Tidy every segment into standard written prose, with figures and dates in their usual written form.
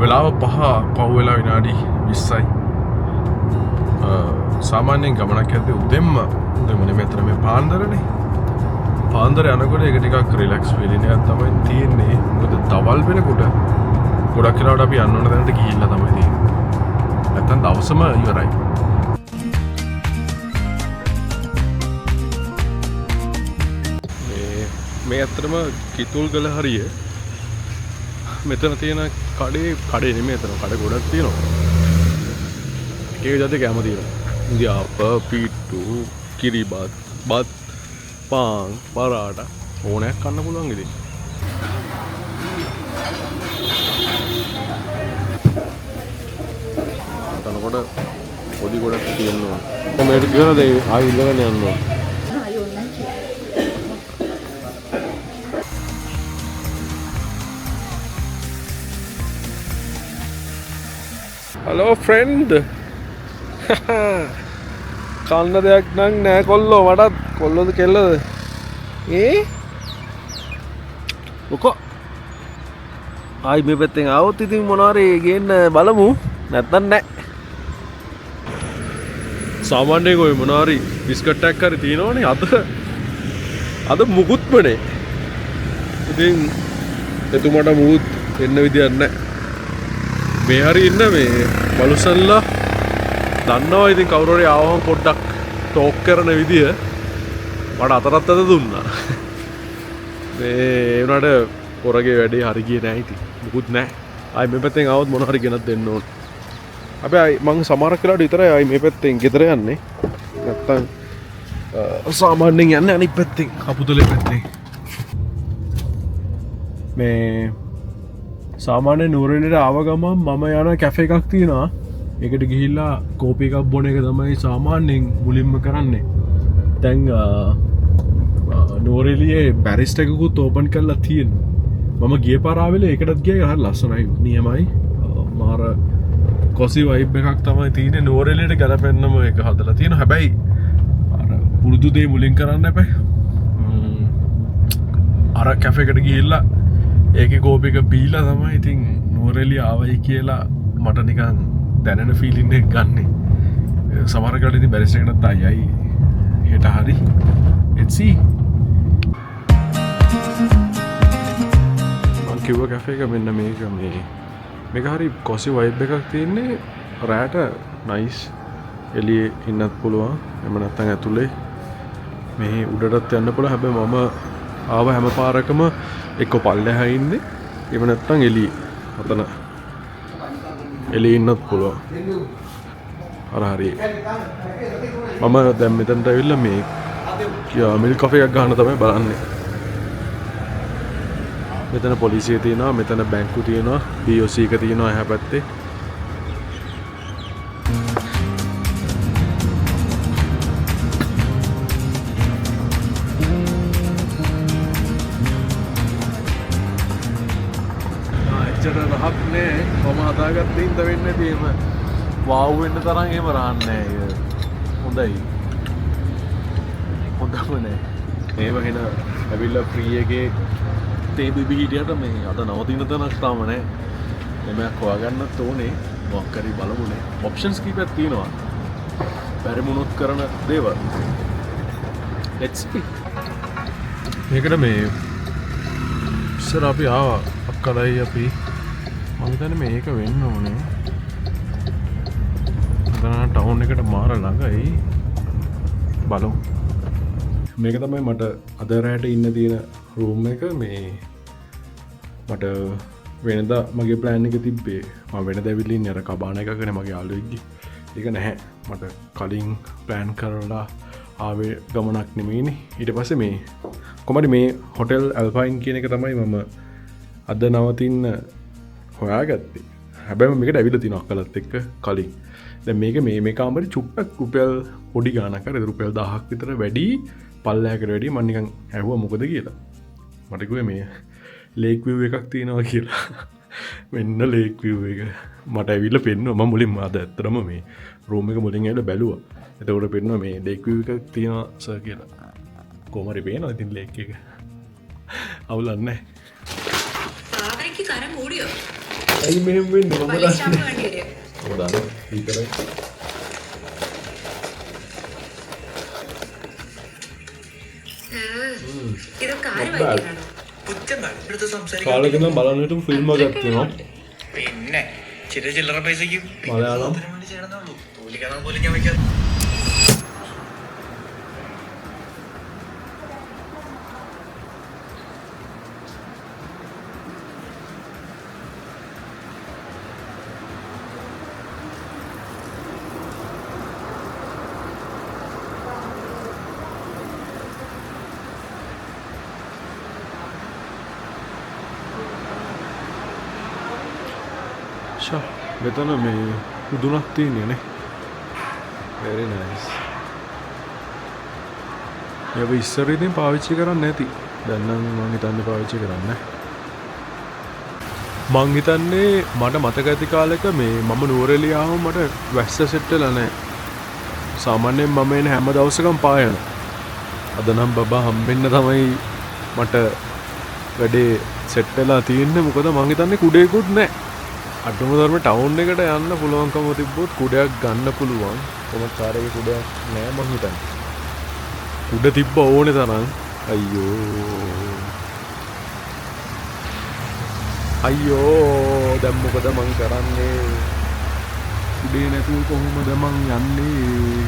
වෙලාව 5 පහු වෙලා විනාඩි 20යි. සාමාන්‍යයෙන් ගමනක් යද්දී උදෙන්ම මෙතන මේ පාන්දරනේ. පාන්දර යනකොට ඒක ටිකක් රිලැක්ස් ෆීලින් එකක් තමයි තියෙන්නේ. මොකද දවල් වෙනකොට ගොඩක් වෙලාවට අපි යන්න ඕන තැනට ගිහිල්ලා තමයි තියෙන්නේ. නැත්තම් දවසම ඉවරයි. මේ ඇත්තටම කිතුල්ගල හරිය මෙතන තියෙන කඩේ නෙමෙයි එතන කඩ ගොඩක් තියෙනවා. ඒක ජාති කැම තියෙනවා. ඉන්දියාප, පීට්ටු, කිරිබත්, බත්, පාන්, පරාට ඕනෑක් කන්න පුළුවන් ඉතින්. අතනකොට පොඩි ගොඩක් තියෙනවා. කොහේද කියලා දෙයි ආයෙ ඉඳගෙන යනවා. Hello friend. කන්න දෙයක් නම් නෑ කොල්ලෝ මටත් කොල්ලෝද කෙල්ලද? මොකෝ? ආයි මේ පැත්තෙන් ආවොත් ඉතින් මොනවාරි ගේන්න බලමු. නැත්නම් නෑ. සාමාන්‍යයෙන් ඔය මොනවාරි බිස්කට් එකක් හරි තියෙනවනේ අද මුකුත්ම නෑ. ඉතින් එතුමාට මුකුත් එන්න විදියක් නෑ. මේ හරි ඉන්න මේ බලුසල්ලා දන්නවා ඉතින් කවුරු හරි ආවම පොඩ්ඩක් ටෝක් කරන විදිය මට අතරත් අත දුන්නා. මේ උනාට පොරගේ වැඩේ හරි ගියේ නැහැ ඉතින්. මුකුත් නැහැ. ආයි මේ පැත්තෙන් ආවොත් මොන හරි ගෙනත් දෙන්න ඕන. හැබැයි මං සමහරක් වෙලාවට විතරයි ආයි මේ පැත්තෙන් ගෙදර යන්නේ. නැත්තම් සාමාන්‍යයෙන් යන්නේ අනිත් පැත්තෙන් කපුතලේ පැත්තෙන්. මේ සාමාන්‍ය නුවරඑළියට ආව ගමන් මම යන කැෆේ එකක් තියෙනවා. ඒකට ගිහිල්ලා කෝපි එකක් බොන එක තමයි සාමාන්‍යයෙන් මුලින්ම කරන්නේ. දැන් නුවරඑළියේ බැරිස්ටර් එකකුත් ඕපන් කරලා තියෙනවා. මම ගිය පාර ආවෙලේ ඒකටත් ගියා. හරි ලස්සනයි. නියමයි. මාර කොසි වයිබ් එකක් තමයි තියෙන්නේ. නුවරඑළියට ගැලපෙන්නම ඒක හදලා තියෙනවා. හැබැයි අර පුරුදු දේ මුලින් කරන්න එපා. අර කැෆේ එකට ගිහිල්ලා ඒකේ කෝපි එක බීලා තමයි ඉතින් නුවරඑළිය ආවයි කියලා මට නිකන් දැනෙන ෆීලින් එක ගන්නෙ. සමහර කාලෙ ඉතින් බැරිස්ටර් එකටත් ආයයි හෙට හරි. let's see. මං කිව්ව කැෆේ එක මෙන්න මේක හරි කොසි වයිබ් එකක් තියෙන්නේ. රෑට නයිස් එළියේ ඉන්නත් පුළුවන්. එහෙම නැත්නම් ඇතුලේ මේ උඩටත් යන්න පුළුවන්. හැබැයි මම ආව හැම පාරකම එක්ක පල්ලෙහා ඉන්නේ. එහෙම නැත්නම් එළියේ. අතන එළියේ ඉන්නත් පුළුවන්. හරි. මම දැන් මෙතනට ඇවිල්ලා මේ මිල්ක් කොෆි එකක් ගන්න තමයි බලන්නේ. මෙතන පොලිසිය තියෙනවා, මෙතන බැංකු තියෙනවා, BOC එක තියෙනවා එහා පැත්තේ. රහක් නෑ. මම හදාගත්තේ ඉඳ වෙන්නේ නැති එහෙම වාව් වෙන්න තරම් එහෙම රහන්නේ නෑ. හොඳයි. හොඳම නෑ. මේව හෙන ඇවිල්ලා ෆ්‍රී එකේ තේ බිබි හිටියට මේ අද නවතින තැනක් තාම නෑ. එමයක් හොයාගන්නත් ඕනේ. මොකක් හරි බලමුනේ. ඔප්ෂන්ස් කීපයක් තියෙනවා. පරිමුණුත් කරන දේවල්. let's see. මේකට මේ ඉස්සර අපි ආවා අක්කලයි අපි මම හිතන්නේ මේක වෙන්න ඕනේ. මම ටවුන් එකට මාර ළඟයි. බලමු. මේක තමයි මට අද රැට ඉන්න තියෙන රූම් එක. මේ මට වෙනදා මගේ ප්ලෑන් එක තිබ්බේ. මම වෙනදා ඇවිල්ලා ඉන්නේ අර කබාන එකකනේ මගේ යාළුවෙක්ගේ. ඒක නැහැ. මට කලින් ප්ලෑන් කරලා ආවේ ගමනක් නෙමෙයිනේ. ඊට පස්සේ මේ කොහමද මේ හොටෙල් ඇල්පයින් කියන එක තමයි මම අද නවතින්න හොයාගත්තේ. හැබැයි මේකට ඇවිල්ලා තියෙනවා අක්කලත් එක්ක කලින්. දැන් මේක මේ කාමරේ චුට්ටක් රුපියල් පොඩි ගාණක් හරි රුපියල් 1000ක් විතර වැඩි පල්ලයකට වැඩි. මම නිකන් ඇහුවා මොකද කියලා. මට කිව්වේ මේ ලේක් විව් එකක් තියෙනවා කියලා. මෙන්න ලේක් විව් එක. මට ඇවිල්ලා පෙන්නුවා. මම මුලින්ම අද ඇත්තටම මේ රූම් එක මුලින් ඇවිල්ලා බැලුවා. එතකොට පෙන්නුවා මේ ලේක් විව් එකක් තියෙනවා සර් කියලා. කොහොම හරි පේනවා ඉතින් ලේක් එක. අවුලක් නැහැ. ආවරේකි කර මූඩියෝ ඇයි මෙහෙම වෙන්නේ මම පරිස්සම් දන්නේ වෙන්න ඉතින්. ඔය දාන්න විතරයි ഇതൊക്കെ ആര് വായിക്കാനാണോ? කාලෙකින් බලන්න හිටපු ෆිල්ම් එකක් තියෙනවා പിന്നെ ചില ചില്ലറ പൈസക്ക് മലയാളം ചെയ്യണമെന്നുള്ളൂ തോലിക്കാൻ പോലും ഞാൻ വയ്ക്കാറ് මෙතන මේ උදුනක් තියෙන්නේ නේ very nice මේක ඉස්සර ඉතින් පාවිච්චි කරන්නේ නැති දැන් නම් මං හිතන්නේ පාවිච්චි කරන්නේ මං හිතන්නේ මට මතක ඇති කාලෙක මේ මම නුවරඑළිය ආවම මට වැස්ස සෙට් වෙලා නැහැ සාමාන්‍යයෙන් මම එන හැම දවසකම පායන අද නම් බබා හම්බෙන්න තමයි මට වැඩේ සෙට් වෙලා තියෙන්නේ මොකද මං හිතන්නේ කුඩේකුත් නැහැ අඩුම ධර්ම ටවුන් එකට යන්න පුළුවන්කම තිබ්බොත් කුඩයක් ගන්න පුළුවන් කොහොමද කාර්යයේ කුඩයක් නෑ මං හිතන්නේ කුඩ තිබ්බ ඕනේ තරම් අයියෝ දැන් මොකද මං කරන්නේ කුඩේ නැතුව කොහොමද මං යන්නේ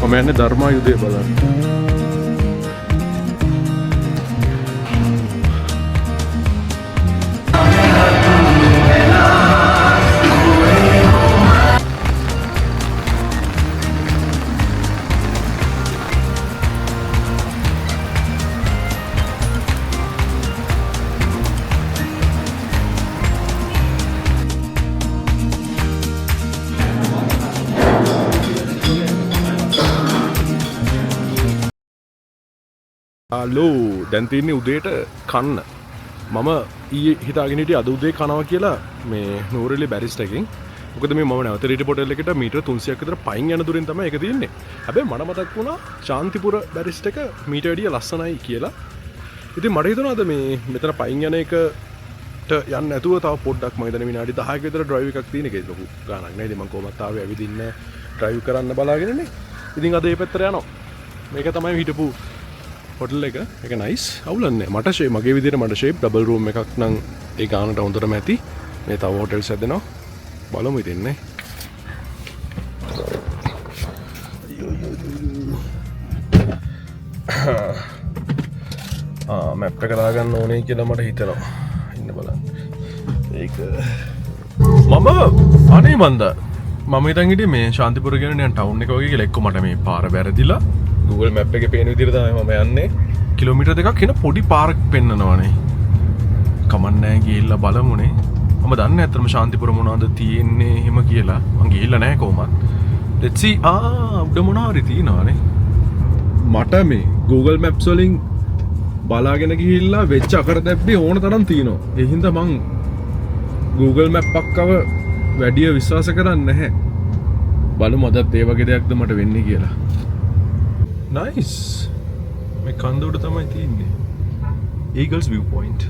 මම යන්නේ ධර්මායුධය බලන්න හලෝ දැන් තියන්නේ උදේට කන්න මම ඊයේ හිතාගෙන හිටියේ අද උදේ කනවා කියලා මේ නුවරඑළිය බැරිස්ට් එකකින් මොකද මේ මම නැවත රීටි පොටල් එකට මීටර 300ක් විතර පයින් යන දුරින් තමයි ඒක තියෙන්නේ හැබැයි මට මතක් වුණා ශාන්තිපුර බැරිස්ට් එක මීට වැඩිය ලස්සනයි කියලා ඉතින් මට හිතුණා අද මේ මෙතන පයින් යන එකට යන්න නැතුව තව පොඩ්ඩක් මම හිතන්නේ විනාඩි 10ක විතර ඩ්‍රයිව් එකක් තියෙන එකේ ලොකු ගාණක් නෑ ඉතින් මම කොහොමත් ආවේ ඇවිදින්න ඩ්‍රයිව් කරන්න බලාගෙනනේ ඉතින් අද මේ පැත්තට යනවා මේක තමයි හිටපු හොටල් එක ඒක නයිස් අවුලන්නේ මට ෂේප් මගේ විදිහට මට ෂේප් ඩබල් රූම් එකක් නම් ඒ ගානට හොඳටම ඇති මේ තව හොටල්ස් හැදෙනවා බලමු ඉතින් නේ මැප් එක දාගන්න ඕනේ කියලා මට හිතෙනවා ඉන්න බලන්න ඒක මම අනේ මන්ද මම හිතන් හිටියේ මේ ශාන්තිපුර කියන නිකන් ටවුන් එක වගේ කියලා එක්ක මට මේ පාර වැරදිලා Google Map එකේ පේන විදිහට තමයි මම යන්නේ කිලෝමීටර් දෙකක් එන පොඩි පාරක් පෙන්නනවනේ කමන්නේ ගිහිල්ලා බලමුනේ මම දන්නේ අතරම ශාන්තිපුර මොනවද තියෙන්නේ එහෙම කියලා මං ගිහිල්ලා නැහැ කොහොමත් let's see උඩ මොනවාරි තියෙනවනේ මට මේ Google Maps වලින් බලාගෙන ගිහිල්ලා වෙච්ච අකරතැබ්බේ ඕන තරම් තියෙනවා ඒ හින්දා මං Google Map එකව වැඩි විශ්වාස කරන්නේ නැහැ බලමු අදත් ඒ වගේ දෙයක්ද මට වෙන්නේ කියලා Nice. මේ කන්ද උඩ තමයි තියෙන්නේ. Eagles Viewpoint.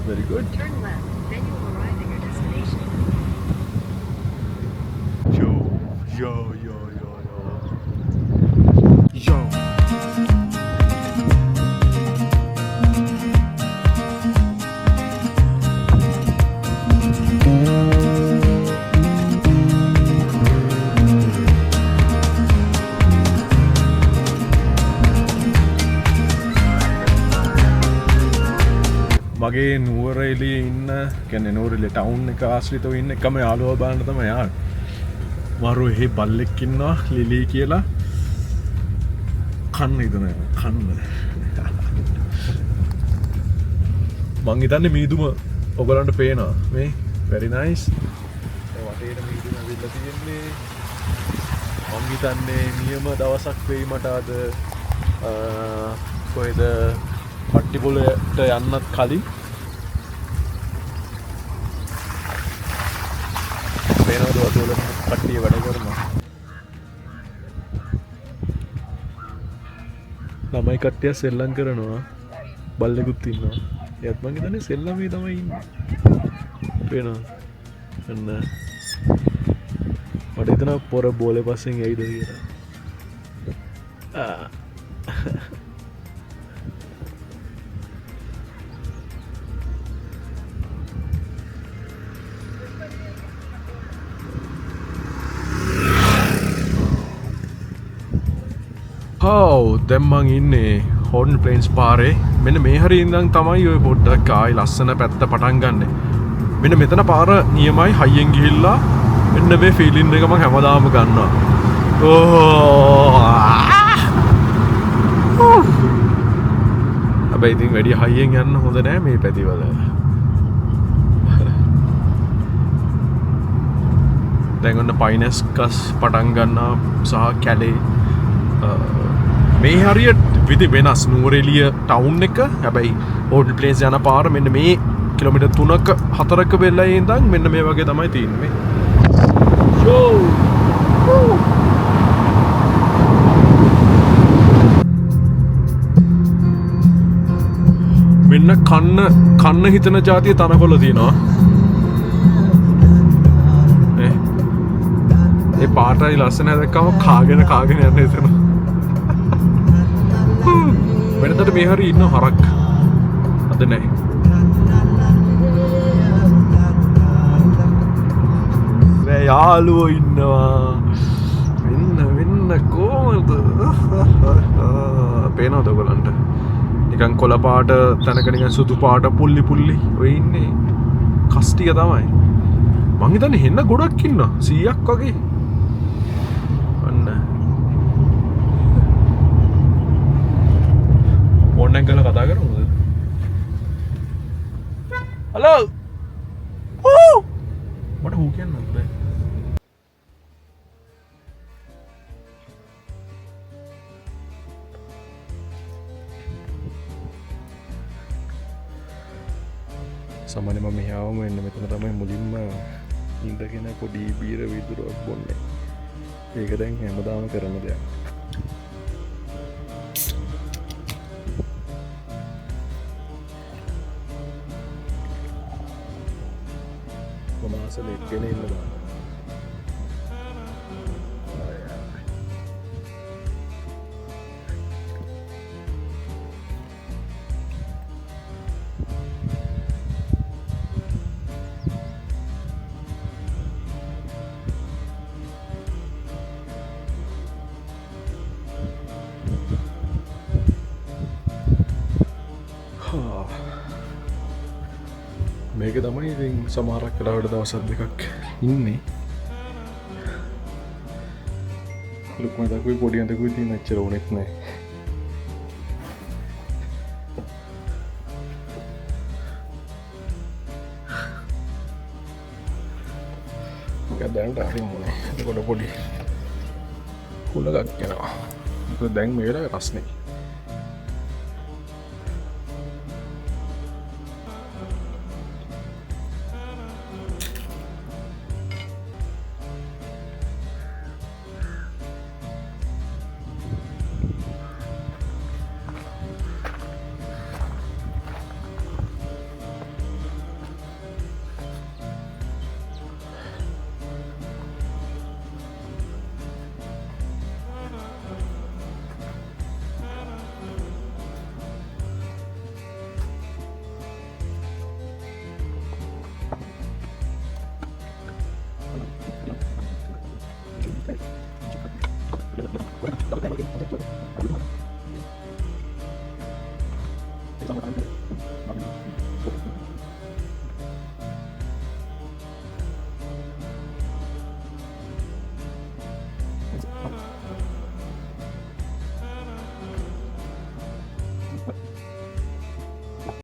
Very good. Turn left, then you will arrive at your destination. Yo, yo, yo, yo, yo. Yo. මගේ නුවරඑළියේ ඉන්න කියන්නේ නුවරඑළිය ටවුන් එක ආශ්‍රිතව ඉන්න එකම යාළුවා බලන්න තමයි ආවේ. මරු එහෙ බල්ලෙක් ඉන්නවා ලිලි කියලා. කන්න ඉදන කන්න. මං හිතන්නේ මීදුම ඔයගලන්ට පේනවා මේ very nice. වටේට මීදුම ඇවිල්ලා තියෙන්නේ. මං හිතන්නේ නියම දවසක් වෙයි මට අද කොහෙද පට්ටිපොලට යන්නත් කලින්. පේනවද වතුවල කට්ටිය වැඩ කරනවා. ළමයි කට්ටිය සෙල්ලම් කරනවා. බල්ලෙකුත් ඉන්නවා. එයත් මං හිතන්නේ සෙල්ලමේ තමයි ඉන්නේ. පේනවද? අන්න මට හිතෙනවා පොර බෝලේ පස්සෙන් ඇයිද කියලා. දැන් මං ඉන්නේ හෝර්න් ප්ලේන්ස් පාරේ. මෙන්න මේ හරිය ඉඳන් තමයි ඔය පොඩ්ඩක් ආයි ලස්සන පැත්ත පටන් ගන්න. මෙන්න මෙතන පාර නියමයි හයියෙන් ගිහිල්ලා මෙන්න මේ ෆීලින් එක මං හැමදාම ගන්නවා. හැබැයි ඉතින් වැඩි හයියෙන් යන්න හොඳ නෑ මේ පැතිවල. දැන් ඔන්න පයිනස්කස් පටන් ගන්නවා සහ කැලේ මේ හරියට විදි වෙනස් නුවරඑළිය ටවුන් එක. හැබැයි හෝර්න් ප්ලේන්ස් යන පාර මෙන්න මේ කිලෝමීටර් 3ක 4ක වෙලා ඉඳන් මෙන්න මේ වගේ තමයි තියෙන්නේ. මෙන්න කන්න හිතන જાතිය තනකොළ තියෙනවා. ඒ පාටයි ලස්සන දැක්කම කාගෙන යන්න හිතෙනවා. වෙනදට මේ හරි ඉන්න හරක් අද නෑ. යාළුවෝ ඉන්නවා. වෙන්න කොහොමද? පේනවද ඔයගලන්ට? නිකන් කොළ පාට තැනක නිකන් සුදු පාට පුල්ලි ඔය ඉන්නේ කස්ටිය තමයි. මං හිතන්නේ හෙන්න ගොඩක් ඉන්නවා 100ක් වගේ. අන්න ඕනෙන් ගල කතා කරමුද? හලෝ මට හූ කියන්නත් බෑ. සාමාන්‍යයෙන් මම මෙහි ආවම එන්න මෙතන තමයි මුලින්ම ඉඳගෙන පොඩි බීර විදුරක් බොන්නේ. ඒක දැන් හැමදාම කරන දෙයක්. මම අසල එක්කෙන ඉන්නවා. මේක තමයි ඉතින් සමහරක් වෙලාවට දවසක් දෙකක් ඉන්නේ. ලොකු මතකුයි පොඩි අතකුයි තියෙන එච්චර ඕනෙත් නැහැ. දැන්ට හරිමුණේ. එතකොට පොඩි හුලගක් යනවා. දැන් මේ වෙලාවේ රස්නේ.